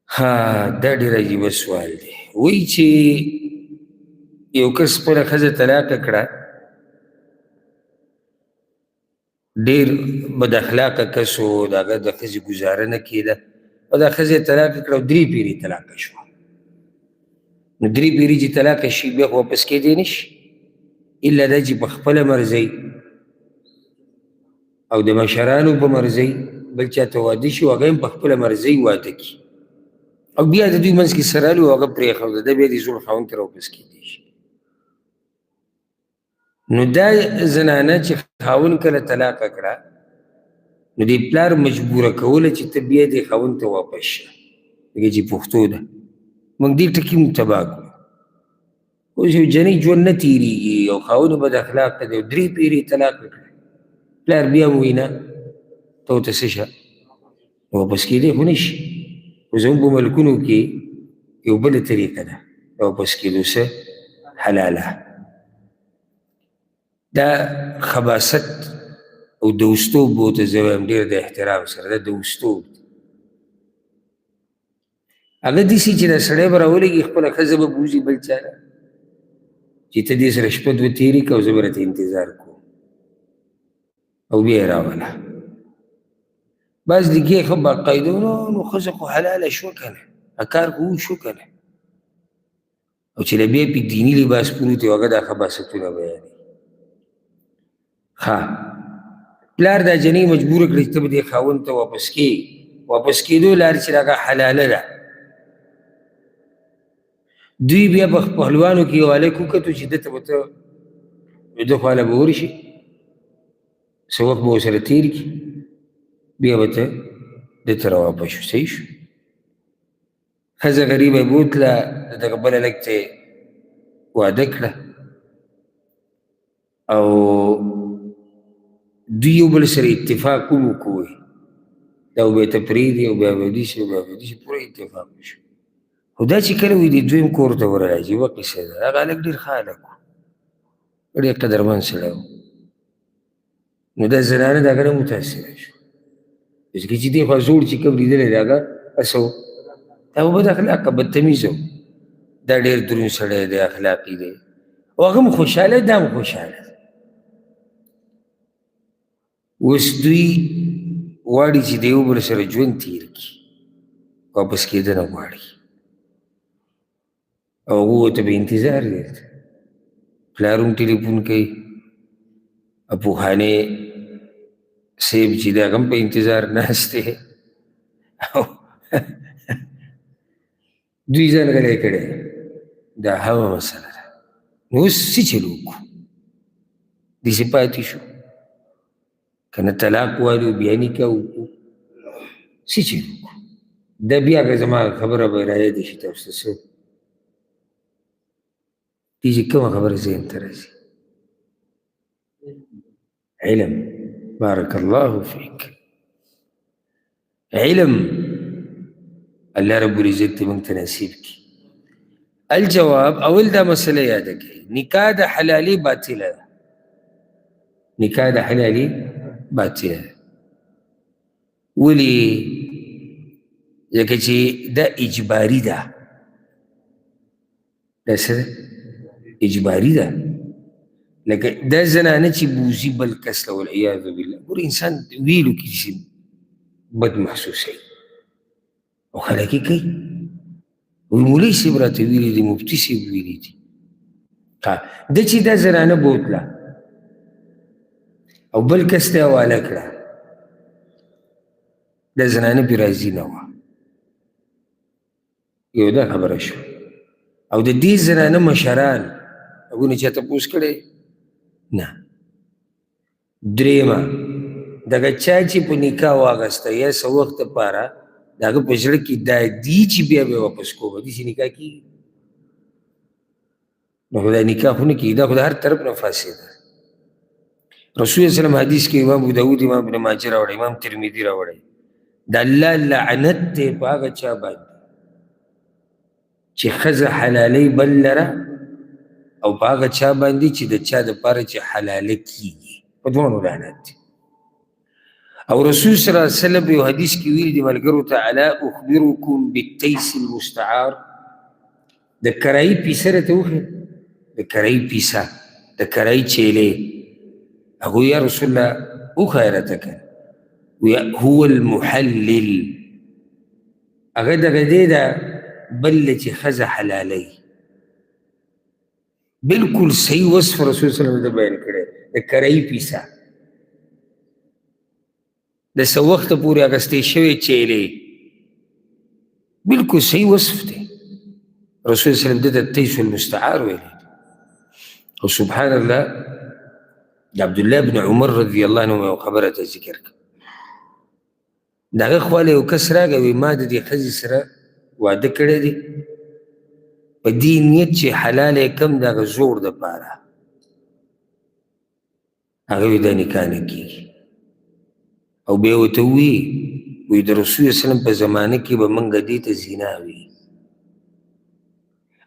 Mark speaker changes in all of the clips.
Speaker 1: ها دا ډېر عجیبه سوال دی. وایي چې یو کس خپله ښځه طلاقه کړه، ډېر بد اخلاقه کس و، د هغه د ښځې ګزاره نه کېده او دا ښځه یې طلاقه کړه او 3 پېرې طلاقه شوه. نو 3 پېرې چې طلاقه شي بیا خو واپس کېدی نه شي، الا دا چې په خپله مرضۍ او د مشرانو په مرضۍ بل چاته واده شي او هغه هم په خپله مرضۍ واده کړي او بیا د دوی منځ کې سرالي او هغه پرېښوده، ده بیا د زوړ خاوند ته راواپس کېدی شي. نو دا زنانه چې خاوند کله طلاقه کړه، نو د پلار مجبوره کوله چې ته بیا د خاوند ته واپس شه. لکه چې پښتو ده، موږ دې ټکي موږ تباه کړو. اوس یو جنۍ ژوند نه تېرېږي او خاوند بد اخلاقه دی او 3 پېرې طلاقه کړه، پلار بیا هم وایي نه ته ورته څه شه واپس کېدی خو نه شي. خو زموږ په ملکونو کې یو بله طریقه ده د واپس کېدو څه حلاله. دا خباست او دوستوب به ورته زه وایم ډېر د احترام سره، دا دوستوب دی. هغه داسې چې دا سړی به راولېږي خپله ښځه به بوځي بل چا ته چې ته دې سره شپه 2 تېرې کړه او زه به راته انتظار کوم او بیا یې راوله. بعض لیکي ښه باقاعده نو ښځه خو حلاله شوه که نه، کار خو وشو که نه، او چې له بیا پې دیني لباس پروت وي هغه دا خباستونه بیانوي. ښه پلار دا جنۍ مجبوره کړه چې ته به دې خاوند ته واپس کېږي، واپس کېدو لار چې هغه حلاله ده. دوی بیا په پهلوانو کې یو هلک وکتو چې ده ته به ته ده خواله به ورشي، څه وخت به ورسره تېر کړي، بیا به ته ده ته راواپس شو. صحیح شو. ښځه غریبه یې بوتله، د دغه بل هلک ته یې واده کړه او دوی یو بل سره اتفاق وکړو، دا به یې ته پرېږدي او بیا به داسې او بیا به داسې پوره اتفاق وشو. خو دا چې کله وي د دویم کور ته ورغی عجیبه قصه ده. هغه هلک ډېر ښه هلک و، ډېر قدرمن سړی و. نو دا زنانه د هغه نه متاثره شوه، ځکه چې دې خوا زوړ چې کوم لیدلی دی هغه څه و، دا به بد اخلاقه بدتمیزه و. دا ډېر دروند سړی دی، اخلاقي دی او هغه هم خوشحاله دا هم خوشحاله. اوس دوی غواړي چې د یو بل سره ژوند تېر کړي، واپس کېدنه غواړي او هغه ورته به انتظار دی. پلار هم ټلیفون کوي، اپوخانې صاحب چې دی هغه هم په انتظار ناست دی او دوی ځان غلی کړی. دا همه مسله ده. نو اوس څه چل وکړو؟ داسې پاتې شو که نه طلاق والو بیا نکاح وکړو، څه چل وکړو؟ دا بیا که زما خبره به رایاده شي تاسو ته څه دې چې کومه خبره ذهن ته راځي؟ علم. بارک الله فیک. علم الله رب العزت دې موږ ته نصیب کړي. الجواب اول دا مسله یاده کړئ، نکاح د حلالي باطله ده. نکاح د حلالي باطله ده. ولې؟ ځکه چې دا اجباري ده. دا څه ده؟ اجباري ده. لکه دا زنانه چې بوځي بل کس له والعیاذ بالله، ګوره انسان ویلو کې چې بد محسوسوي او خلک یې کوي. مولوي صاحب راته ویلي دي، مفتي صاحب ویلي دي. ده چې دا زنانه بوتله او بل کس ته یې حواله کړه، دا زنانه پرې راضي نه وه. یو دا خبره شوه. او د دې زنانه مشران هغوی نه چا تپوس کړی نه. درېیمه دغه چا چې په نکاح واغسته یا څه وخت دپاره د هغه په زړه کې دا دي چې بیا به یې واپس کوم، داسې نکاح کېږي؟ نو خو دا نکاح خو نه کېږي، دا خو د هر طرف نه فاسد ده. رسول وسلم حدیث کې امام ابو داود، امام ابن ماجه راوړی، امام ترمذي راوړی، د الله لعنت دی په هغه چا باندې چې ښځه حلالۍ بل لره او په هغه چا باندې چې د چا دپاره چې حلاله کېږي، په دواړو لعنت دی. او رسول صلی الله علیه وسلم په یو حدیث کې ویلي دي ملګرو ته الا اخبرکم بالتیس المستعار، د کرایي پیسه راته وښیه، د کرایي پیسه، د کرایي چیلې. هغوی یا رسول الله وښایه راته کنه. هو المحلل، هغه دغه دی ده بل چې ښځه حلالوي. بالکل صحیح وصف رسول صلی الله علیه وسلم بیان کړی، د کرایي پیسه، د څه وخته پورې اخیستې شوې چیلې، بالکل صحیح وصف دی. رسول صلی الله علیه وسلم د تیس المستعار ویلی. او سبحان الله د عبدالله بن عمر رضی الله عنه یو خبره ته ذکر کړه. د هغه خواله یو کس راغی وایي ما د دې ښځې سره واده کړی دی په دې نیت چې حلال یې کم د هغه زوړ دپاره. هغه وایي دا نکاح نه کېږي. او بیا ورته وایي د رسول وسلم په زمانه کې به موږ دې ته زنا وي.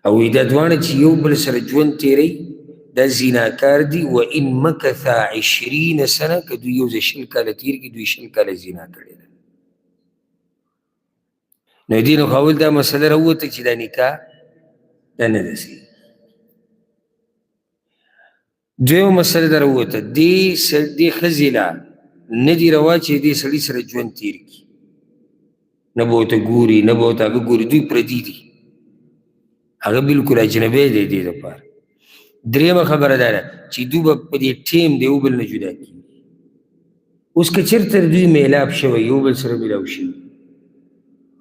Speaker 1: او وایي دا دواړه چې یو بل سره ژوند تېروي دا زناکار دي. و ان مکث 20 سنه، که دوی یو ځای 20 کاله تېر کړي دوی 20 کاله زنا کړې ده. نو دې نو خاول دا مسله راووته چې دا نکاح دا نه ده صحیح. دویمه مسله دا راووته دې ښځې له نه دي روا چې دې سړي سره ژوند تېر کړي، نه به ورته ګوري نه به ورته هغه ګوري، دوی پردي دي، هغه بلکل اجنبی دی دې دپاره. درېیمه خبره دا ده چې دوی به په دې ټیم د یو بل نه جدا کېږي. اوس که چېرته دوی میلاب شوی یو بل سره میلاو شوي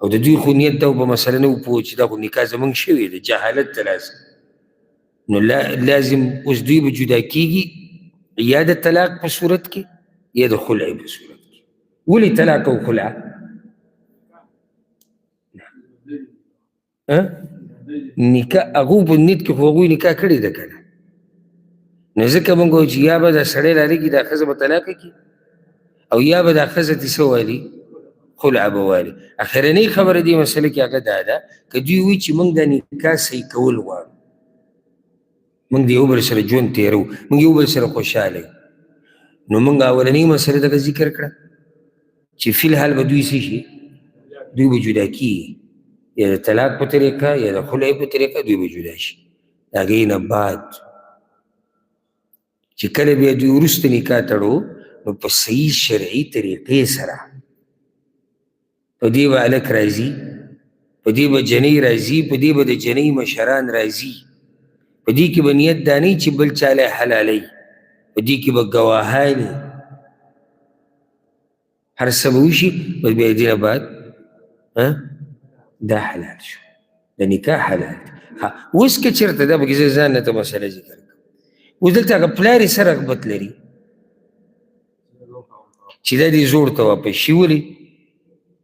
Speaker 1: او د دوی خو نیت دا په مسله نه و پوه چې دا خو نکاح زموږ شوی دی، جهالت ته لازم، نو لازم اوس دوی به جدا کېږي یا د طلاق په صورت کې یا د خلع په صورت کې. ولې طلاق او خلع؟ نکاح هغو په نیت کې خو هغوی نکاح کړې ده که نه. نو ځکه مونږ وایو چې یا به دا سړی رالېږي دا ښځه به طلاقه کړي او یا به دا ښځه دې څه والي خلع به والي. اخرنۍ خبره دې مسله کې هغه دا ده که دوی وایي چې مونږ دا نکاح صحیح کول غواړو، مونږ د یو بل سره ژوند تېرو، مونږ یو بل سره خوشحاله یو، نو مونږ اولنۍ مسله دغه ذکر کړه چې فی الحال به دوی څه شي، دوی به جدا کېږي، یا د طلاق په طریقه یا د خلع په طریقه دوی به جدا شي. د هغې نه بعد چې کله بیا دوی وروسته نکاح تړو نو په صحیح شرعي طریقې سره په دې به هلک راځي، په دې به جنۍ راځي، په دې به د جنۍ مشران راځي، په دې کې به نیت دا نه چې بل چاله حلالوي، په دې کې به ګواهان وي، هر څه به وشي، بس بیا دې نه بعد دا حلال شو، د نکاح حلال دی. اوس که چېرته دا پکې زه ځان نه ته مسله ذکر کوم، اوس دلته هغه پلار یې څه رغبت لري چې دا دې زوړ ته واپس شي. ولې؟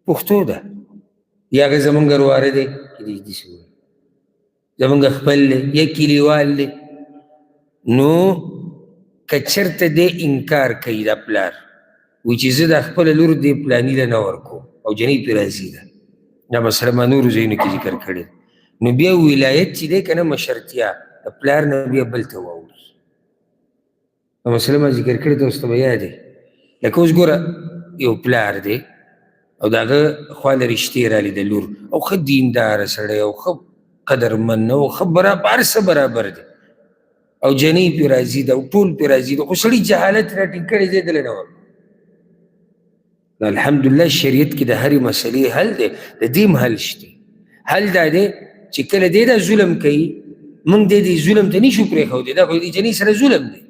Speaker 1: پښتو ده یا هغه زمونږ رواره دی چې داسې وایي زمونږ خپل دی یا کلیوال دی. نو که چېرته دی انکار کوي دا پلار وایي چې زه دا خپله لور دې پلاني له نه ورکوم او جنۍ پرې راضي ده، دا مسله ما نورو ځایونو کې ذکر کړې، نو بیا ولایت چې دی که نه مشرتیا د پلار نه بیا بل ته واوړي. دا مسله ما ذکر کړې ته اوس ته به یاد دی. لکه اوس ګوره یو پلار دی او د هغه خواله رشتې رالي د لور او ښه دینداره سړی او ښه قدرمن او ښه برابر هر څه برابر دی او جنۍ پرې راضي ده او ټول پرې راضي ده، خو سړي جهالت راټینګ کړی دی دله نه ورکوي. الحمدلله شریعت کې د هرې مسلې حل دی، د دې هم حل شته. حل دا دی چې کله دی دا ظلم کوي موږ دې ظلم ته نشو پرېښودی، دا خو د جنۍ سره ظلم دی،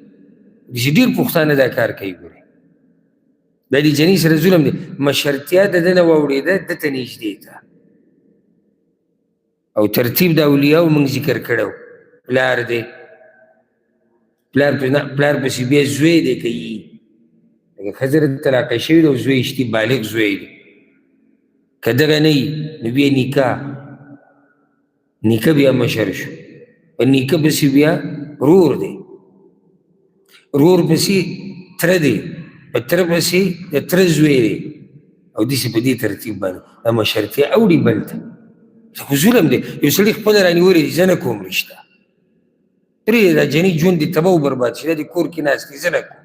Speaker 1: چې ډېر پښتانه دا کار کوي. ګورې دا د جنۍ سره ظلم دی، مشرتیا د ده نه واوړېده ده ته نږدې ته او ترتیب د اولیاو موږ ذکر کړی و. پلار دی، پلار پسې بیا زوی دی کوي، لکه ښځه طلاقه شوې ده او زوی شتي بالغ زوی دی، که دغه نه وي نو بیا نیکه بیا مشر شو، په نیکه پسې بیا رور دی، رور پسې تره دی، په تره پسې د تره زوی دی او داسې په دې ترتیب باندې دا مشرتیا اوړي بل ته. خو ظلم دی، یو سړي خپله رانیولی دی زه نه کوم رشته، پرېږده دا جنۍ ژوند دې تباه و برباد شي، دا دې کور کې ناست دی زه نه کوم،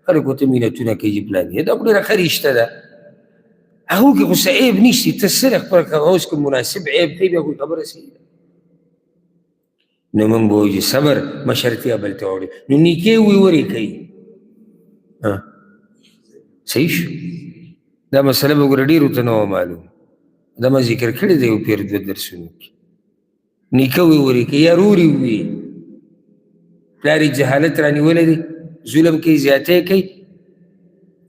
Speaker 1: خلک ورته مینتونه کوي چې پلانې دا خو ډېره ښه رشته ده هغو کې خو څه عیب نشته ته صرف خپل اوس که مناسب عیب کوي بیا خو خبره صحیح ده نو موږ به وایو چې صبر مشرتیا بل ته وړي نو نیکې ورې کوي صحیح شو دا مسله به ګوره ډېرو ته نه وه معلوم دا ما ذکر کړی دی یو پیر دوه درسونو کې نیکه ورې کوي یا رورې ووي پلار یې جهالت رانیولی دی ظلم کوي زیاتی کوي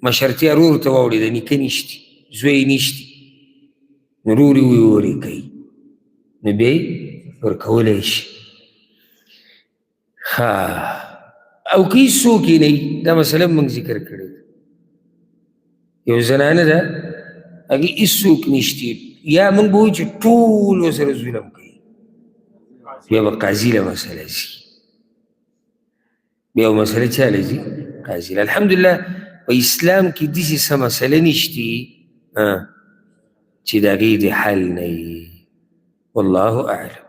Speaker 1: مشرتیا رور ته واوړي د نیکه نشتي زوی نشتي نو رورې ورې کوي نو بیا یې ورکولی شي او که هېڅوک یې نه وي دا مسله موږ ذکر کړې ده یو زنانه ده هغې هېڅوک نشتي یا موږ به وایو چې ټول ورسره ظلم کوي بیا به قاضي له مسله ځي بیا به مسله چا له ځي قاضي له الحمدلله په اسلام کې داسې څه مسله نشتي چې د هغې د حل نه وي والله اعلم